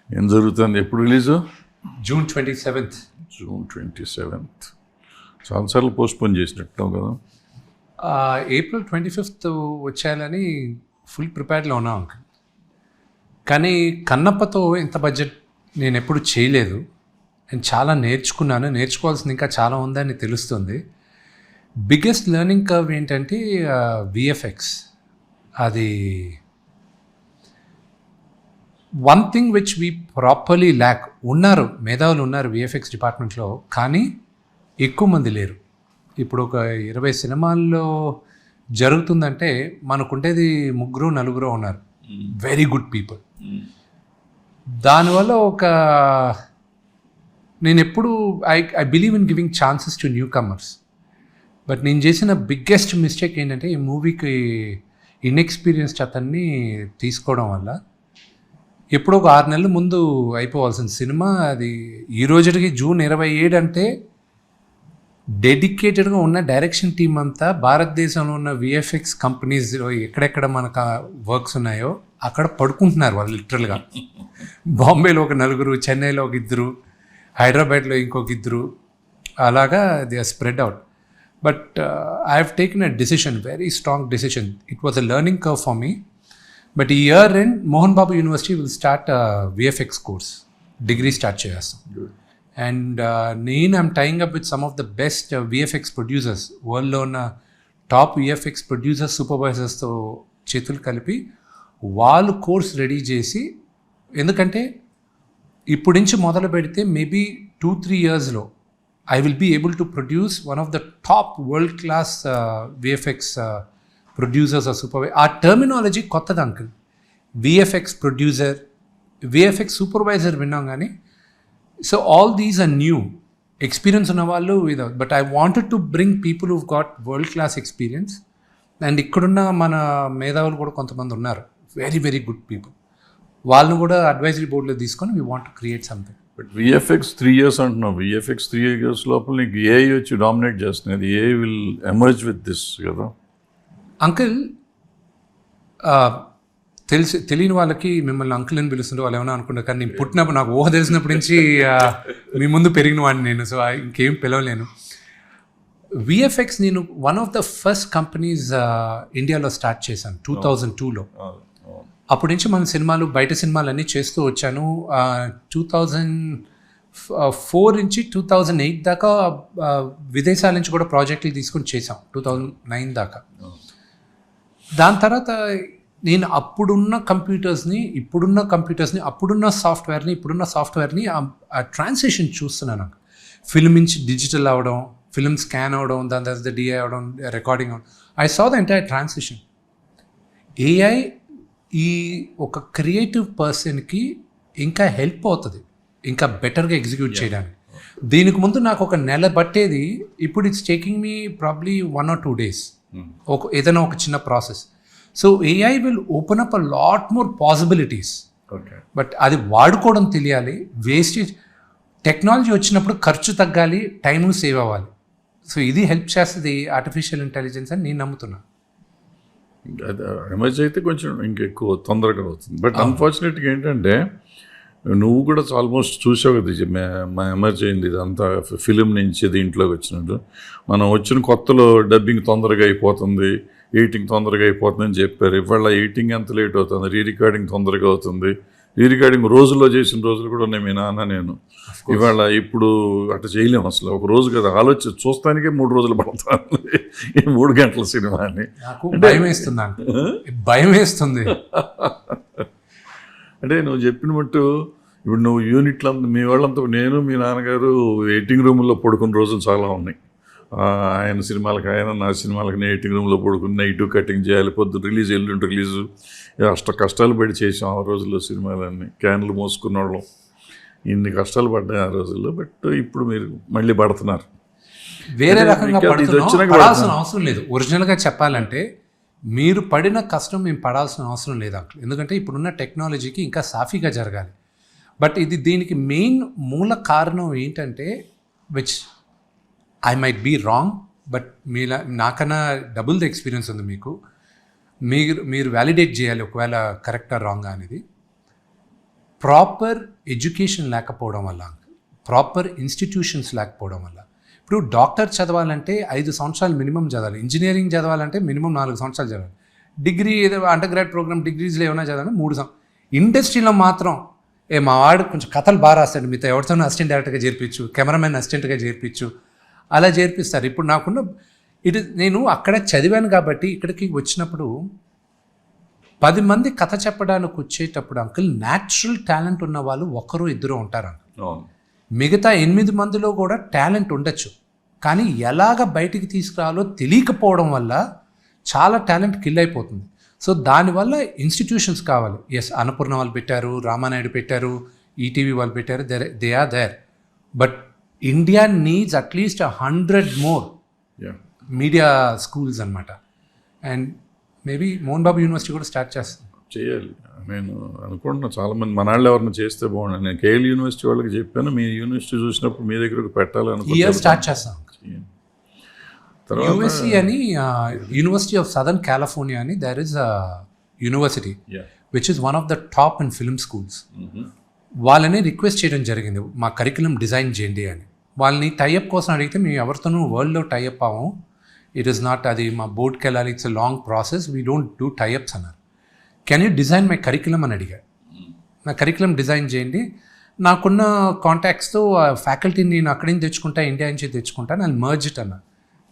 ఏం జరుగుతుంది? ఎప్పుడు release? June 27th. June 27th. చాలాసార్లు పోస్ట్పోన్ చేసినట్టు కదా. April 25th వచ్చేయాలని ఫుల్ ప్రిపేర్డ్లో ఉన్నాం అంకుల్. కానీ కన్నప్పతో ఇంత బడ్జెట్ నేను ఎప్పుడు చేయలేదు. నేను చాలా నేర్చుకున్నాను, నేర్చుకోవాల్సింది ఇంకా చాలా ఉందని తెలుస్తుంది. బిగ్గెస్ట్ లెర్నింగ్ కర్వ్ ఏంటంటే విఎఫ్ఎక్స్. అది one thing which we properly lakh. ఉన్నారు, మేధావులు ఉన్నారు విఎఫ్ఎక్స్ డిపార్ట్మెంట్లో, కానీ ఎక్కువ మంది లేరు. ఇప్పుడు ఒక 20 సినిమాల్లో జరుగుతుందంటే మనకుండేది 3-4 ఉన్నారు, వెరీ గుడ్ పీపుల్. దానివల్ల నేను ఎప్పుడు I believe in giving chances to new comers. But నేను చేసిన బిగ్గెస్ట్ మిస్టేక్ ఏంటంటే ఈ మూవీకి ఇన్ఎక్స్పీరియన్స్డ్ అతన్ని తీసుకోవడం వల్ల ఎప్పుడో ఒక 6 నెలల ముందు అయిపోవాల్సిన సినిమా అది ఈ రోజుకి June 27 అంటే డెడికేటెడ్గా ఉన్న డైరెక్షన్ టీం అంతా భారతదేశంలో ఉన్న విఎఫ్ఎక్స్ కంపెనీస్లో ఎక్కడెక్కడ మనకు వర్క్స్ ఉన్నాయో అక్కడ పడుకుంటున్నారు వాళ్ళు లిటరల్గా. బాంబేలో ఒక 4, చెన్నైలో ఒక 2, హైదరాబాద్లో ఇంకొక 2, అలాగా they are spread out. But I have taken a decision, very strong decision. It was a learning curve for me. But ఈ year end Mohan Babu university will start VFX course, degree start చేస్తాం. అండ్ నేను I'm tying up with some of the best VFX producers, వరల్డ్లో ఉన్న top VFX producers, సూపర్వైజర్స్తో చేతులు కలిపి వాళ్ళు course ready చేసి, ఎందుకంటే ఇప్పుడు నుంచి మొదలు పెడితే మేబీ 2-3 yearsలో I will be able to produce one of the top world class VFX producers or supervisor. ఆ టర్మినాలజీ కొత్తది uncle. VFX producer, VFX supervisor విన్నాం కానీ, so all these are new. Experience ఉన్న వాళ్ళు without, but I wanted to bring people who got world class experience. And ఇక్కడున్న మన మేధావులు కూడా కొంతమంది ఉన్నారు, వెరీ వెరీ గుడ్ పీపుల్. వాళ్ళని కూడా అడ్వైజరీ బోర్డులో తీసుకొని we want to create something. But VFX 3 years అంటున్నావు. విఎఫ్ఎక్స్ 3 years లోపల నీకు ఏఐ వచ్చి డామినేట్ చేస్తుంది. AI will emerge with this కదా అంకుల్. తెలియని వాళ్ళకి మిమ్మల్ని అంకుల్ అని పిలుస్తుంటే వాళ్ళు ఏమైనా అనుకుంటారు, కానీ నేను పుట్టినప్పుడు నాకు ఊహ తెలిసినప్పటి నుంచి మీ ముందు పెరిగిన వాడిని నేను. సో ఇంకేం పిలవలేను. విఎఫ్ఎక్స్ నేను one of the first companies ఇండియాలో స్టార్ట్ చేశాను 2002లో. అప్పటి నుంచి మన సినిమాలు, బయట సినిమాలు అన్నీ చేస్తూ వచ్చాను. 2004 నుంచి 2008 దాకా విదేశాల నుంచి కూడా ప్రాజెక్టులు తీసుకొని చేసాం, 2009 దాకా. దాని తర్వాత నేను అప్పుడున్న కంప్యూటర్స్ని, అప్పుడున్న సాఫ్ట్వేర్ని ఆ ట్రాన్సిషన్ చూస్తున్నాను. ఫిల్మ్ నుంచి డిజిటల్ అవ్వడం, ఫిల్మ్ స్కాన్ అవ్వడం, దాని తర్వాత డిఐ అవ్వడం, రికార్డింగ్ అవ్వడం. I saw the entire transition. AI ఈ ఒక క్రియేటివ్ పర్సన్కి ఇంకా హెల్ప్ అవుతుంది, ఇంకా బెటర్గా ఎగ్జిక్యూట్ చేయడానికి. దీనికి ముందు నాకు ఒక నెల పట్టేది, ఇప్పుడు it's taking me probably 1 or 2 days ఏదైనా ఒక చిన్న process. So AI will open up a lot more possibilities. But అది వాడుకోవడం తెలియాలి. వేస్టేజ్ టెక్నాలజీ వచ్చినప్పుడు ఖర్చు తగ్గాలి, టైము సేవ్ అవ్వాలి. సో ఇది హెల్ప్ చేస్తుంది ఆర్టిఫిషియల్ ఇంటెలిజెన్స్ అని నేను నమ్ముతున్నా. ఎమర్జ్ అయితే కొంచెం ఇంకెక్కువ తొందరగా అవుతుంది. బట్ అన్ఫార్చునేట్గా ఏంటంటే నువ్వు కూడా ఆల్మోస్ట్ చూసావు కదా మా ఎమర్జ్ అయింది ఇదంతా ఫిలిం నుంచి దీంట్లోకి వచ్చినట్టు. మనం వచ్చిన కొత్తలో డబ్బింగ్ తొందరగా అయిపోతుంది, ఎడిటింగ్ తొందరగా అయిపోతుందని చెప్పారు. ఇవాళ ఎడిటింగ్ ఎంత లేట్ అవుతుంది, రీ రికార్డింగ్ తొందరగా అవుతుంది. రీ రికార్డింగ్ రోజుల్లో చేసిన రోజులు కూడా ఉన్నాయి. మీ నాన్న నేను ఇవాళ ఇప్పుడు అట్లా చేయలేము అసలు. ఒక రోజు కదా చూస్తానికే 3 రోజులు పడుతుంది ఈ 3 గంటల సినిమాని. భయం వేస్తుంది. అంటే నువ్వు చెప్పిన మట్టు ఇప్పుడు నువ్వు యూనిట్లు మీ వాళ్ళంతా, నేను మీ నాన్నగారు ఎడిటింగ్ రూమ్లో పడుకున్న రోజులు చాలా ఉన్నాయి. ఆయన సినిమాలకు ఆయన, నా సినిమాలకు నేను ఎడిటింగ్ రూమ్లో పడుకుని నైట్ కటింగ్ చేయాలి, పొద్దు రిలీజ్, ఎల్లుండి రిలీజు, కష్టాలు పడి చేసాం ఆ రోజుల్లో సినిమాలన్నీ. క్యాన్లు మోసుకున్న వాళ్ళం, ఇన్ని కష్టాలు పడ్డాయి ఆ రోజుల్లో. బట్ ఇప్పుడు మీరు మళ్ళీ పడుతున్నారు. వేరే రకంగా పడాల్సిన అవసరం లేదు. ఒరిజినల్గా చెప్పాలంటే మీరు పడిన కష్టం మేము పడాల్సిన అవసరం లేదు అంకుల్. ఎందుకంటే ఇప్పుడున్న టెక్నాలజీకి ఇంకా సాఫీగా జరగాలి. బట్ దీనికి మెయిన్ మూల కారణం ఏంటంటే, which I might be wrong, but నాకన్నా డబుల్ ద ఎక్స్పీరియన్స్ ఉంది మీకు. మీరు వ్యాలిడేట్ చేయాలి ఒకవేళ కరెక్టా రాంగా అనేది. ప్రాపర్ ఎడ్యుకేషన్ లేకపోవడం వల్ల, ప్రాపర్ ఇన్స్టిట్యూషన్స్ లేకపోవడం వల్ల. ఇప్పుడు డాక్టర్ చదవాలంటే 5 సంవత్సరాలు మినిమం చదవాలి, ఇంజనీరింగ్ చదవాలంటే మినిమం 4 సంవత్సరాలు చదవాలి, డిగ్రీ ఏదో అండర్ గ్రాడ్ ప్రోగ్రామ్ డిగ్రీస్లో ఏమైనా చదవాలి 3 సంవత్సరాలు. ఇండస్ట్రీలో మాత్రం మా వాడు కొంచెం కథలు బాగా రాస్తాడు, మీతో ఎవరితోనూ అసిస్టెంట్ డైరెక్టర్గా చేర్పించు, కెమెరామెన్ అసిస్టెంట్గా చేర్పించు, అలా చేర్పిస్తారు. ఇప్పుడు నాకున్న నేను అక్కడ చదివాను కాబట్టి ఇక్కడికి వచ్చినప్పుడు 10 మంది కథ చెప్పడానికి వచ్చేటప్పుడు అంకుల్ న్యాచురల్ టాలెంట్ ఉన్న వాళ్ళు 1-2 ఉంటారు అంకుల్. మిగతా 8 మందిలో కూడా టాలెంట్ ఉండొచ్చు, కానీ ఎలాగ బయటికి తీసుకురావాలో తెలియకపోవడం వల్ల చాలా టాలెంట్ కిల్ అయిపోతుంది. సో దానివల్ల ఇన్స్టిట్యూషన్స్ కావాలి. ఎస్, అన్నపూర్ణ వాళ్ళు పెట్టారు, రామానాయుడు పెట్టారు, ఈటీవీ వాళ్ళు పెట్టారు, they are there. But India needs at least 100 more media schools అనమాట. And maybe Mohan Babu university కూడా స్టార్ట్ చేస్తాను, చేయాలి. నేను అనుకుంటున్నా చాలామంది మన వాళ్ళు ఎవరైనా చేస్తే బాగుంది. నేను కేఎల్ యూనివర్సిటీ వాళ్ళకి చెప్పాను, మీ యూనివర్సిటీ చూసినప్పుడు మీ దగ్గరకు పెట్టాలనుకుంటున్నాను. స్టార్ట్ చేస్తాం. యూఎస్సి అని యూనివర్సిటీ ఆఫ్ సదర్న్ కాలిఫోర్నియా అని there is a university which is one of the top in film schools. వాళ్ళని రిక్వెస్ట్ చేయడం జరిగింది, మా కరికులం డిజైన్ చేయండి అని. వాళ్ళని టైఅప్ కోసం అడిగితే మేము ఎవరితోనూ వరల్డ్లో టైఅప్ అవ్వం, ఇట్ ఈస్ నాట్, అది మా బోర్డ్కి వెళ్ళాలి, it's a long process, we don't do tie ups అన్నారు. Can you design my curriculum అని అడిగా. నా కరికులం డిజైన్ చేయండి, నాకున్న కాంటాక్ట్స్తో ఫ్యాకల్టీని నేను అక్కడి నుంచి తెచ్చుకుంటా, ఇండియా నుంచి తెచ్చుకుంటా, నేను మర్జ్ ఇట్ అన్నా.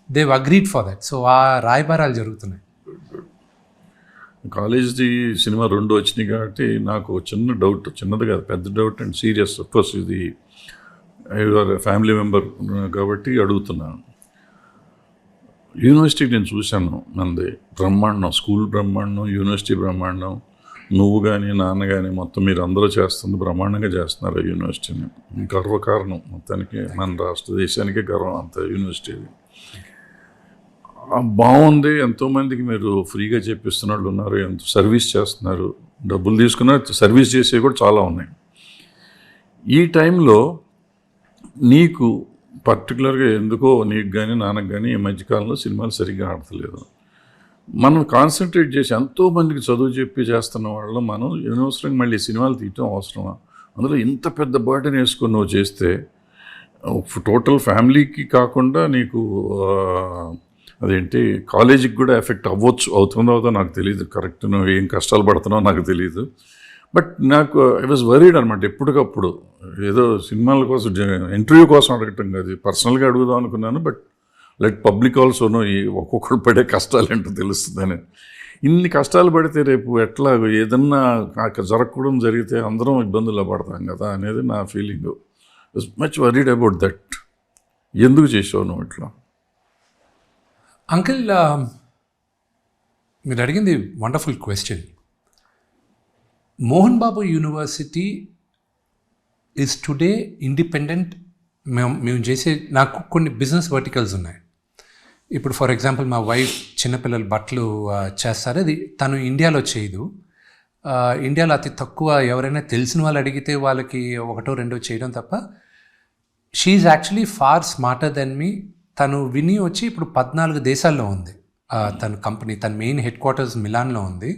They agreed for that. So ఆ రాయబారాలు జరుగుతున్నాయి. కాలేజ్ది సినిమా 2 వచ్చినాయి కాబట్టి నాకు చిన్న డౌట్, చిన్నది కాదు పెద్ద డౌట్ అండ్ సీరియస్. అఫ్కోర్స్ ఇది ఫ్యామిలీ మెంబర్ కాబట్టి అడుగుతున్నాను. యూనివర్సిటీ నేను చూశాను, మనది బ్రహ్మాండం, స్కూల్ బ్రహ్మాండం, యూనివర్సిటీ బ్రహ్మాండం. నువ్వు కానీ నాన్న కానీ మొత్తం మీరు అందరూ చేస్తుంది బ్రహ్మాండంగా చేస్తున్నారు ఆ యూనివర్సిటీని. గర్వకారణం మొత్తానికి, మన రాష్ట్ర దేశానికే గర్వం అంత యూనివర్సిటీ. బాగుంది, ఎంతోమందికి మీరు ఫ్రీగా చెప్పిస్తున్న వాళ్ళు ఉన్నారు, ఎంత సర్వీస్ చేస్తున్నారు, డబ్బులు తీసుకున్నారు, సర్వీస్ చేసేవి కూడా చాలా ఉన్నాయి. ఈ టైంలో నీకు పర్టికులర్గా ఎందుకో నీకు కానీ నాన్నకు కానీ ఈ మధ్యకాలంలో సినిమాలు సరిగ్గా ఆడతలేదు. మనం కాన్సన్ట్రేట్ చేసి ఎంతోమందికి చదువు చెప్పి చేస్తున్న వాళ్ళు మనం అనవసరంగా మళ్ళీ సినిమాలు తీయటం అవసరమా? అందులో ఇంత పెద్ద బర్డెన్ వేసుకొని నువ్వు చేస్తే టోటల్ ఫ్యామిలీకి కాకుండా నీకు అదేంటి కాలేజీకి కూడా ఎఫెక్ట్ అవుతుందో నాకు తెలియదు. కరెక్ట్, నువ్వు ఏం కష్టాలు పడుతున్నావు నాకు తెలియదు. బట్ నాకు ఐ వాజ్ వరీడ్ అనమాట. ఎప్పటికప్పుడు ఏదో సినిమాల కోసం ఇంటర్వ్యూ కోసం అడగటం కాదు, పర్సనల్గా అడుగుదాం అనుకున్నాను. బట్ లైక్ పబ్లిక్ ఆల్సోనో ఈ ఒక్కొక్కరు పడే కష్టాలు ఏంటో తెలుస్తుందని. ఇన్ని కష్టాలు పడితే రేపు ఎట్లా ఏదన్నా జరగకూడదు జరిగితే అందరం ఇబ్బందుల్లో పడతాం కదా అనేది నా feeling. Much worried about that. ఎందుకు చేసావు నువ్వు ఇట్లా? అంకిల్, మీరు అడిగింది wonderful question. Mohan Babu university is today independent. మేము చేసే, నాకు కొన్ని బిజినెస్ వర్టికల్స్ ఉన్నాయి. ఇప్పుడు ఫర్ ఎగ్జాంపుల్ మా వైఫ్ చిన్నపిల్లల బట్టలు చేస్తారు, అది తను ఇండియాలో చేయదు. ఇండియాలో అతి తక్కువ, ఎవరైనా తెలిసిన వాళ్ళు అడిగితే వాళ్ళకి 1-2 చేయడం తప్ప. She actually far smarter than me. తను విని వచ్చి ఇప్పుడు 14 దేశాల్లో ఉంది తన కంపెనీ. తన మెయిన్ హెడ్ క్వార్టర్స్ మిలాన్లో ఉంది.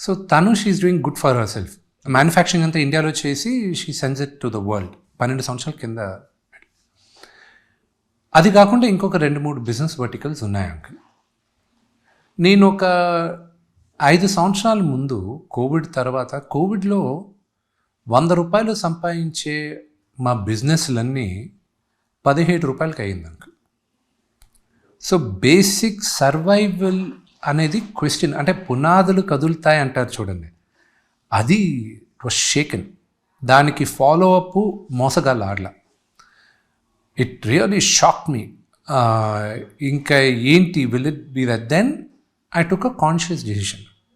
సో తను she is doing good for herself. Manufacturing అంతా ఇండియాలో చేసి she sends it to the world. 12 సంవత్సరాల కింద. అది కాకుండా ఇంకొక 2-3 బిజినెస్ వర్టికల్స్ ఉన్నాయి అంకుల్. నేను ఒక 5 సంవత్సరాల ముందు, కోవిడ్ తర్వాత, కోవిడ్లో 100 రూపాయలు సంపాదించే మా బిజినెస్లన్నీ 17 రూపాయలకి అయ్యింది అంకుల్. సో బేసిక్ సర్వైవల్ అనేది క్వశ్చన్, అంటే పునాదులు కదులుతాయి అంటారు చూడండి, అది ఇట్ వాస్ షేకెన్. దానికి ఫాలో అప్ మోసగాళ్ళు ఆడలా. It really shock me. ఇంకా ఏంటి, will it be that? Then I took a conscious decision.